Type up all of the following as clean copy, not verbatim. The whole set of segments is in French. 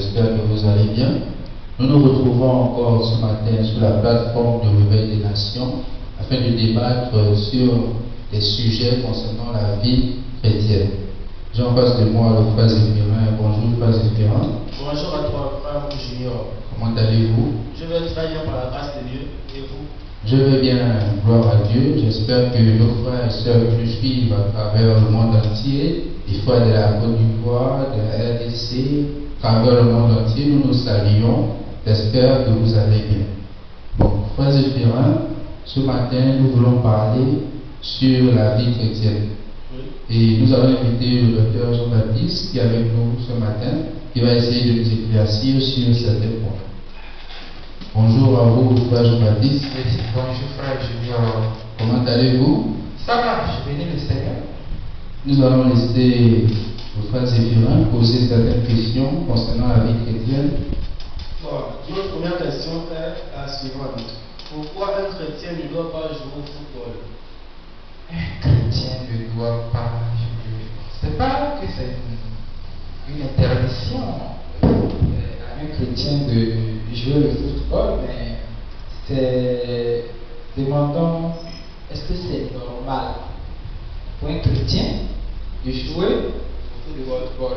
j'espère que vous allez bien. Nous nous retrouvons encore ce matin sur la plateforme de Réveil des Nations afin de débattre sur des sujets concernant la vie chrétienne. J'ai en face de moi le frère Zéphirin. Bonjour frère Zéphirin. Bonjour à toi, frère Junior. Comment allez-vous? Je vais très bien par la grâce de Dieu. Et vous? Je vais bien, gloire à Dieu. J'espère que nos frères et sœurs qui nous suivent à travers le monde entier, les frères de la Côte d'Ivoire, de la RDC, à travers le monde entier, nous nous saluons. J'espère que vous allez bien. Bon, frère Zéphirin, ce matin, nous voulons parler sur la vie chrétienne. Et nous avons invité le docteur Jean-Baptiste qui est avec nous ce matin, qui va essayer de nous éclaircir sur certains points. Bonjour à vous, frère Jean-Baptiste. Bonjour, frère Junior. Comment allez-vous? Ça va, je bénis le Seigneur. Nous allons laisser le frère Zéphirin poser certaines questions concernant la vie chrétienne. Bon, notre première question est la suivante. Pourquoi un chrétien ne doit pas jouer au football? Un chrétien ne doit pas jouer. C'est pas que c'est une interdiction à un chrétien de jouer le football, mais c'est demandons est-ce que c'est normal pour un chrétien de jouer au football?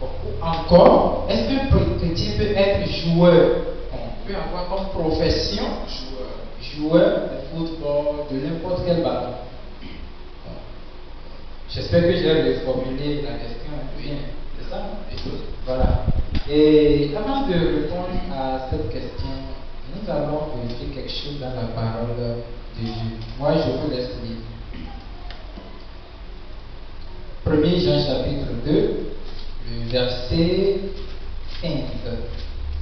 Ou encore, est-ce qu'un chrétien peut être joueur? On peut avoir comme profession joueur de football, de n'importe quel ballon. J'espère que j'ai reformulé la question un peu bien. C'est ça? Voilà. Et avant de répondre à cette question, nous allons vérifier quelque chose dans la parole de Dieu. Moi, je vous laisse lire. 1er Jean chapitre 2, le verset 15.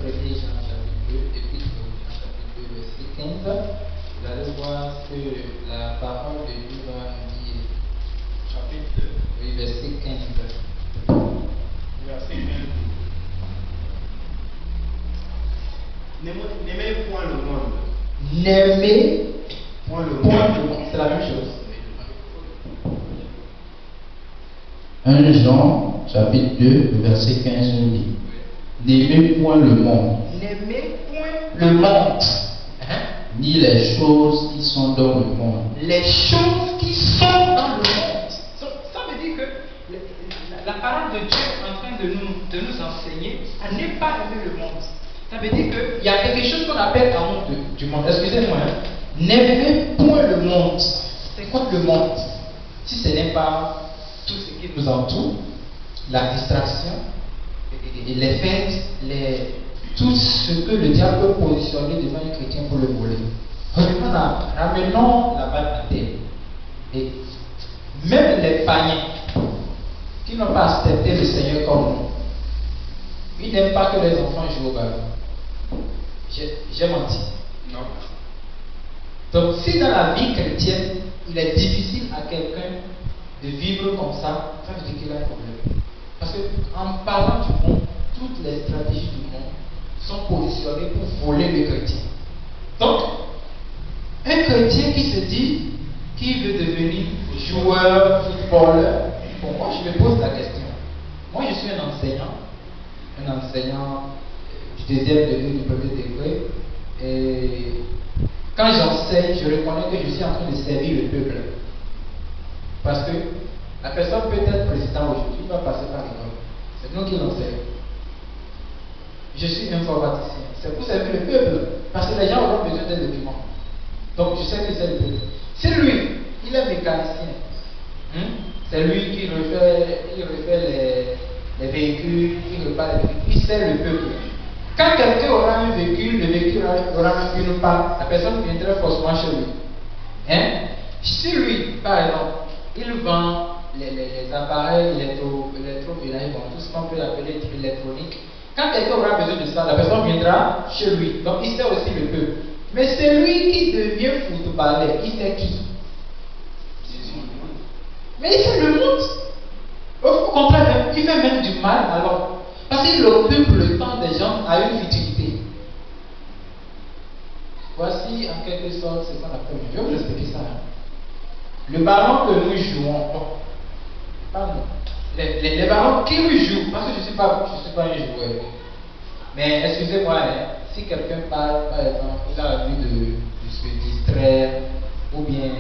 1er Jean chapitre 2, épître de Jean chapitre 2, verset 15. Vous allez voir ce que la parole de Dieu va nous dire. Chapitre 2. Oui, verset 15. Verset 15. N'aimez point le monde. N'aimez Point le point monde. le monde. C'est la même chose. 1 Jean, chapitre 2, le verset 15 nous dit: N'aimez point le monde, N'aimez point le monde. ni les choses qui sont dans le monde. Les choses qui sont dans le monde. Ça veut dire que la parole de Dieu est en train de nous enseigner à ne pas aimer le monde. Ça veut dire qu'il y a quelque chose qu'on appelle amour du monde. Excusez-moi. N'aimez point le monde. C'est quoi le monde? Si ce n'est pas tout ce qui nous entoure, la distraction, et les fêtes, tout ce que le diable peut positionner devant un chrétien pour le voler. Ramenons la balle à terre. Et même les païens qui n'ont pas accepté le Seigneur comme nous, ils n'aiment pas que les enfants jouent au ballon. J'ai menti. Non. Donc, si dans la vie chrétienne, il est difficile à quelqu'un de vivre comme ça veut dire qu'il a un problème. Parce qu'en parlant du monde, toutes les stratégies du monde sont positionnées pour voler le chrétien. Donc, un chrétien qui se dit qu'il veut devenir joueur, footballeur, pour moi je me pose la question. Moi je suis un enseignant du deuxième degré, du premier degré, et quand j'enseigne, je reconnais que je suis en train de servir le peuple. Parce que la personne peut être président aujourd'hui, il va passer par l'école. C'est nous qui l'enseignons. Je suis informaticien. C'est pour servir le peuple. Parce que les gens auront besoin des documents. Donc je sais que c'est le peuple. C'est lui, il est mécanicien. C'est lui qui refait les véhicules, qui répare les véhicules. Il sert le peuple. Quand quelqu'un aura un véhicule, le véhicule aura une panne, la personne viendra forcément chez lui. Si lui, par exemple, il vend les appareils électroménagers, tout ce qu'on peut appeler électronique. Quand quelqu'un aura besoin de ça, la personne viendra chez lui. Donc il sert aussi le peuple. Mais celui qui devient footballeur, il sert qui? Mais il sert le monde. Au contraire, il fait même du mal alors. Parce qu'il occupe le temps des gens à une futilité. Voici en quelque sorte ce qu'on appelle. Je vais vous expliquer ça. Le ballon que nous jouons, les ballons qui nous jouent, parce que je ne suis pas un joueur, Mais excusez-moi, hein, si quelqu'un parle, par exemple, il a envie de se distraire ou bien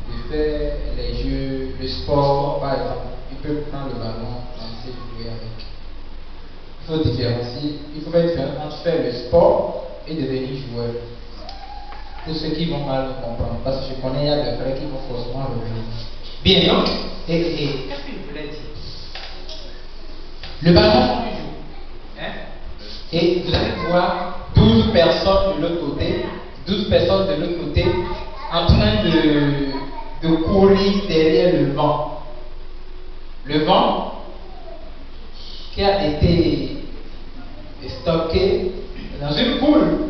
de faire les jeux, le sport, par exemple, il peut prendre le ballon, lancer, jouer avec. Il faut différencier, il faut faire une différence entre faire le sport et devenir joueur. Pour ceux qui vont mal me comprendre, parce que je connais, il y a des frères qui vont forcément revenir. Bien, donc, qu'est-ce qu'il voulait dire? Le ballon du jour. Hein? Et vous allez voir 12 personnes de l'autre côté, 12 personnes de l'autre côté, en train de courir derrière le vent. Le vent qui a été stocké dans une boule.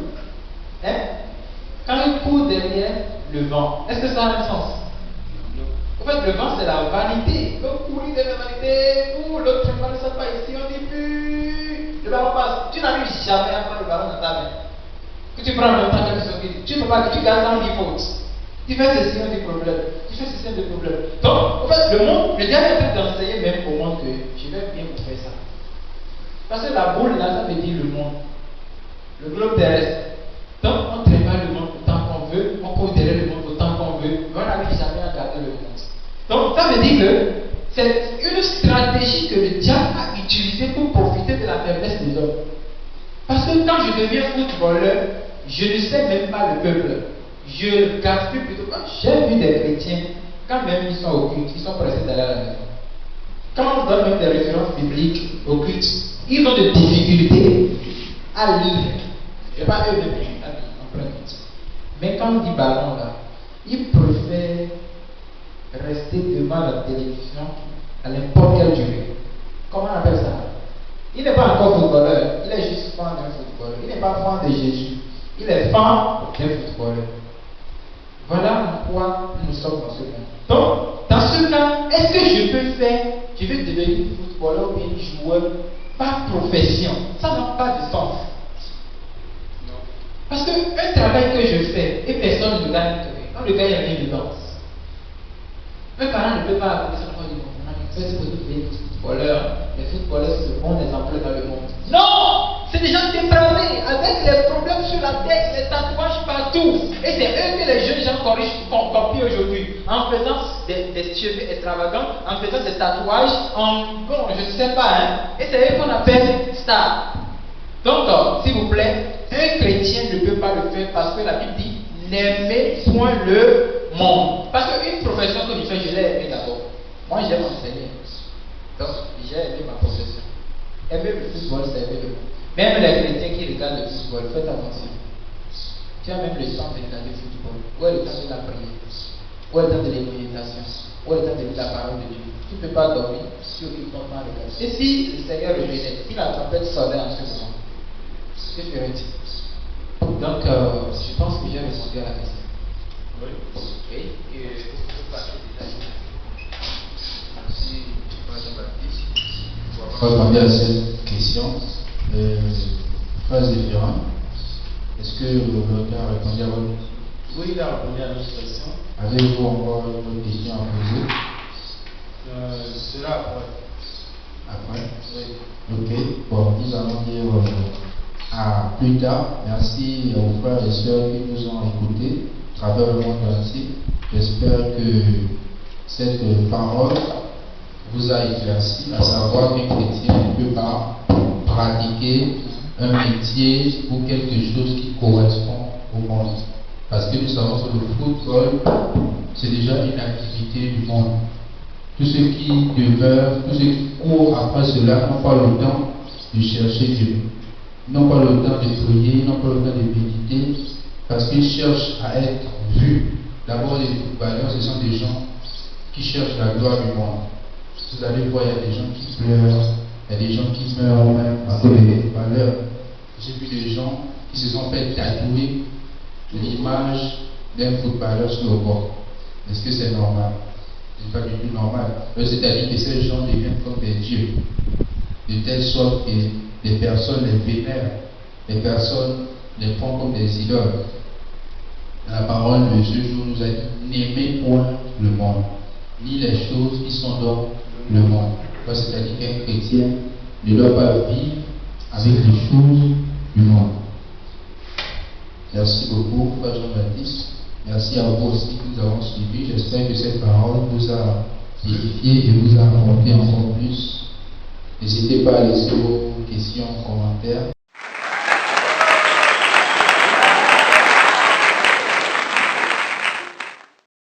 Hein? Quand il court derrière le vent, est-ce que ça a un sens? En fait, le vent, c'est la vanité. Donc, courir derrière la vanité, l'autre ballon ne sort pas ici, on dit plus. Le ballon passe. Tu n'arrives jamais à prendre le ballon dans ta main. Que tu prends le temps quelque chose qui dit, tu ne peux pas, tu gardes ça, on dit faute. Tu fais ceci, on dit problème. Tu fais ceci, on dit problème. Donc, en fait, le monde, le diable est en train d'enseigner même au monde que je vais bien vous faire ça. Parce que la boule, là, ça veut dire le monde. Le globe terrestre. Donc, on travaille le monde autant qu'on veut, on court derrière le monde autant qu'on veut, mais on n'arrive jamais à garder le monde. Donc, ça veut dire que c'est une stratégie que le diable a utilisée pour profiter de la faiblesse des hommes. Parce que quand je deviens footballeur, je ne sais même pas le peuple. Je gaspille plutôt. J'ai vu des chrétiens, quand même ils sont au culte, ils sont pressés d'aller à la maison. Quand on donne même des références bibliques au culte, ils ont des difficultés à lire. Je ne vais pas eux-mêmes à lire en plein culte. Mais quand on dit ballon là, ils préfèrent rester devant la télévision à n'importe quelle durée. Comment on appelle ça? Il n'est pas encore footballeur, il est juste fan d'un footballeur. Il n'est pas fan de Jésus, il est fan d'un footballeur. Voilà pourquoi nous sommes dans ce monde. Donc, dans ce cas, est-ce que je veux devenir footballeur ou bien joueur par profession? Ça n'a pas de sens. Parce qu'un travail que je fais et personne ne gagne, on ne gagne rien dedans. Un parent ne peut pas appeler son enfant et dire, faites pour devenir footballeur. Les footballeurs sont de bons exemples dans le monde. Non! C'est des gens dépravés, avec les problèmes sur la tête, les tatouages partout. Et c'est eux que les jeunes gens copient aujourd'hui. En faisant des cheveux extravagants, en faisant des tatouages, bon, je ne sais pas, hein. Et c'est eux qu'on appelle stars. Donc, s'il vous plaît, un chrétien ne peut pas le faire parce que la Bible dit n'aimez point le monde. Parce qu'une profession que je fais, je l'ai aimée d'abord. Moi, j'aime enseigner. Donc, j'ai aimé ma profession. Aimer le football, c'est aimer le monde. Même les chrétiens qui regardent le football, faites attention. Tu as même le temps de regarder le football. Où est le temps de la prière? Où est le temps de la méditation? Où est le temps de lire la parole de Dieu? Tu ne peux pas dormir sur une temps à regarder. Et si le Seigneur revenait, si la trompette sonnait en ce moment, que ferais-tu? Donc, je pense que j'ai répondu à la question. Oui. Et vous partez déjà. Merci, Baptiste. Pour répondre à cette question, phase différente. Est-ce que l'auteur a répondu à votre question? Oui, il a répondu à notre question. Avez-vous encore une autre question à poser? Cela après. Après? Oui. Ok. Bon, nous allons dire à plus tard. Merci aux frères et sœurs qui nous ont écoutés à travers le monde entier. J'espère que cette parole vous a éclairci, à savoir qu'un chrétien ne peut pas pratiquer un métier ou quelque chose qui correspond au monde. Parce que nous savons que le football, c'est déjà une activité du monde. Tous ceux qui demeurent, tous ceux qui courent après cela n'ont pas le temps de chercher Dieu. Ils n'ont pas le temps de prier, ils n'ont pas le temps de méditer, parce qu'ils cherchent à être vus. D'abord, les footballeurs, ce sont des gens qui cherchent la gloire du monde. Vous allez voir, il y a des gens qui pleurent, il y a des gens qui meurent même à cause des footballeurs. J'ai vu des gens qui se sont fait tatouer l'image d'un footballeur sur le corps. Est-ce que c'est normal? Ce n'est pas du tout normal. C'est-à-dire que ces gens deviennent comme des dieux, de telle sorte que les personnes les vénèrent, les personnes les font comme des idoles. La parole de ce jour nous a dit n'aimez point le monde, ni les choses qui sont dans le monde. C'est-à-dire qu'un chrétien ne doit pas vivre avec les choses du monde. Merci beaucoup, Frère Jean-Baptiste. Merci à vous aussi que nous avons suivi. J'espère que cette parole vous a édifié et vous a apporté encore plus. N'hésitez pas à laisser vos questions, commentaires.